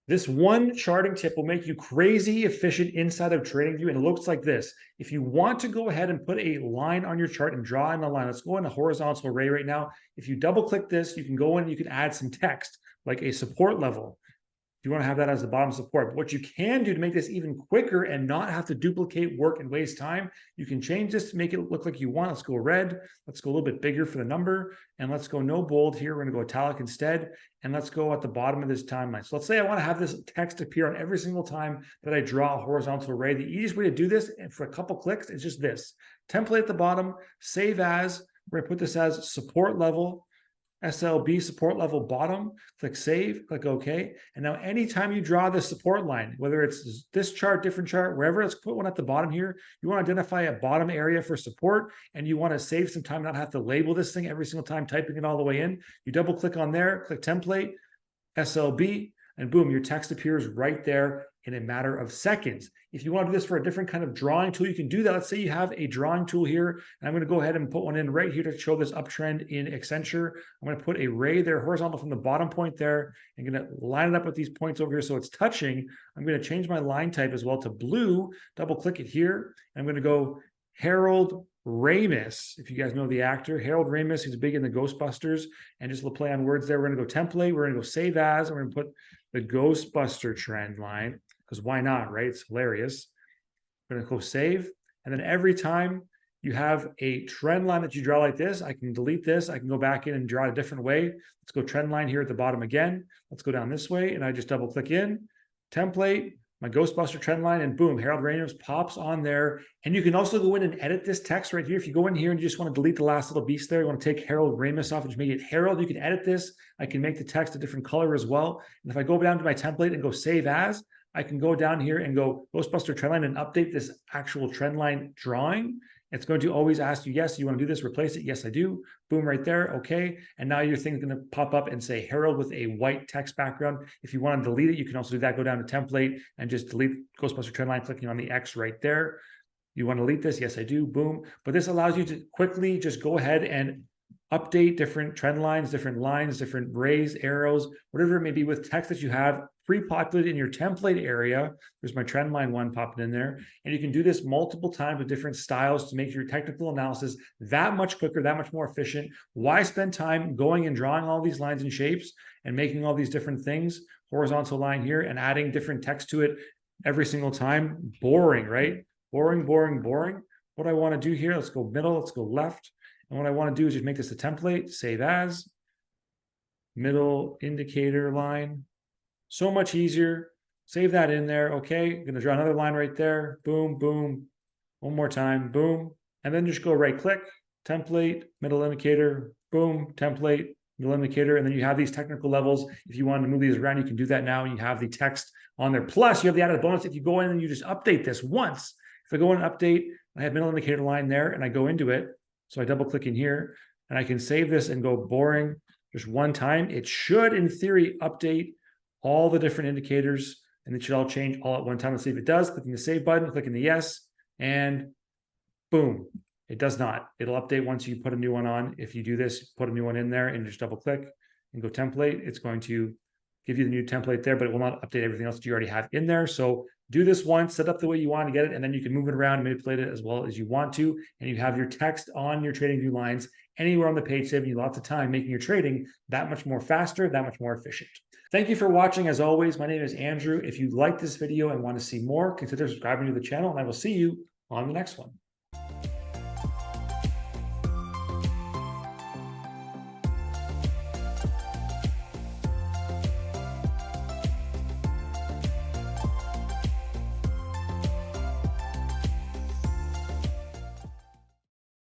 This one charting tip will make you crazy efficient inside of TradingView, and it looks like this. If you want to go ahead and put a line on your chart and draw in a line, let's go in a horizontal array right now. If you double click this, you can go in, you can add some text like a support level. You want to have that as the bottom support. But what you can do to make this even quicker and not have to duplicate work and waste time, you can change this to make it look like you want. Let's go red. Let's go a little bit bigger for the number. And let's go no bold here. We're going to go italic instead. And let's go at the bottom of this timeline. So let's say I want to have this text appear on every single time that I draw a horizontal array. The easiest way to do this, and for a couple clicks, is just this. Template at the bottom, save as. We're going to put this as support level. SLB support level bottom, click save, click OK. And now anytime you draw this support line, whether it's this chart, different chart, wherever, let's put one at the bottom here. You want to identify a bottom area for support, and you want to save some time, not have to label this thing every single time, typing it all the way in. You double click on there, click template, SLB, and boom, your text appears right there in a matter of seconds. If you want to do this for a different kind of drawing tool, you can do that. Let's say you have a drawing tool here, and I'm going to go ahead and put one in right here to show this uptrend in Accenture. I'm going to put a ray there, horizontal from the bottom point there. I'm going to line it up with these points over here so it's touching. I'm going to change my line type as well to blue, double click it here. I'm going to go Harold Ramis, if you guys know the actor, Harold Ramis, who's big in the Ghostbusters, and just a play on words there. We're going to go template, we're going to go save as, and we're going to put the Ghostbuster trend line, because why not, right? It's hilarious. We're going to go save, and then every time you have a trend line that you draw like this, I can delete this, I can go back in and draw it a different way. Let's go trend line here at the bottom again. Let's go down this way, and I just double click in, template, my Ghostbuster trend line, and boom, Harold Ramis pops on there. And you can also go in and edit this text right here. If you go in here and you just want to delete the last little piece there, you want to take Harold Ramis off and just make it Harold, you can edit this. I can make the text a different color as well. And if I go down to my template and go save as, I can go down here and go Ghostbuster trend line and update this actual trend line drawing. It's going to always ask you, yes, you want to do this, replace it? Yes, I do. Boom, right there. Okay. And now your thing's going to pop up and say Harold with a white text background. If you want to delete it, you can also do that. Go down to template and just delete Ghostbuster trend line, clicking on the X right there. You want to delete this? Yes, I do. Boom. But this allows you to quickly just go ahead and update different trend lines, different rays, arrows, whatever it may be with text that you have pre-populated in your template area. There's my trend line one popping in there. And you can do this multiple times with different styles to make your technical analysis that much quicker, that much more efficient. Why spend time going and drawing all these lines and shapes and making all these different things, horizontal line here, and adding different text to it every single time? Boring, right? Boring, boring, boring. What I want to do here, let's go middle, let's go left. And what I want to do is just make this a template, save as, middle indicator line. So much easier. Save that in there. Okay, I'm going to draw another line right there. Boom, boom. One more time. Boom. And then just go right click, template, middle indicator, boom, template, middle indicator. And then you have these technical levels. If you want to move these around, you can do that now. You have the text on there. Plus, you have the added bonus. If you go in and you just update this once, if I go in and update, I have middle indicator line there and I go into it. So I double click in here and I can save this and go boring just one time. It should, in theory, update all the different indicators and it should all change all at one time. Let's see if it does. Clicking the save button, clicking the yes, and boom, it does not. It'll update once you put a new one on. If you do this, put a new one in there and just double click and go template. It's going to give you the new template there, but it will not update everything else that you already have in there. So do this once, set up the way you want to get it, and then you can move it around and manipulate it as well as you want to. And you have your text on your TradingView lines anywhere on the page, saving you lots of time, making your trading that much more faster, that much more efficient. Thank you for watching. As always, my name is Andrew. If you like this video and want to see more, consider subscribing to the channel, and I will see you on the next one.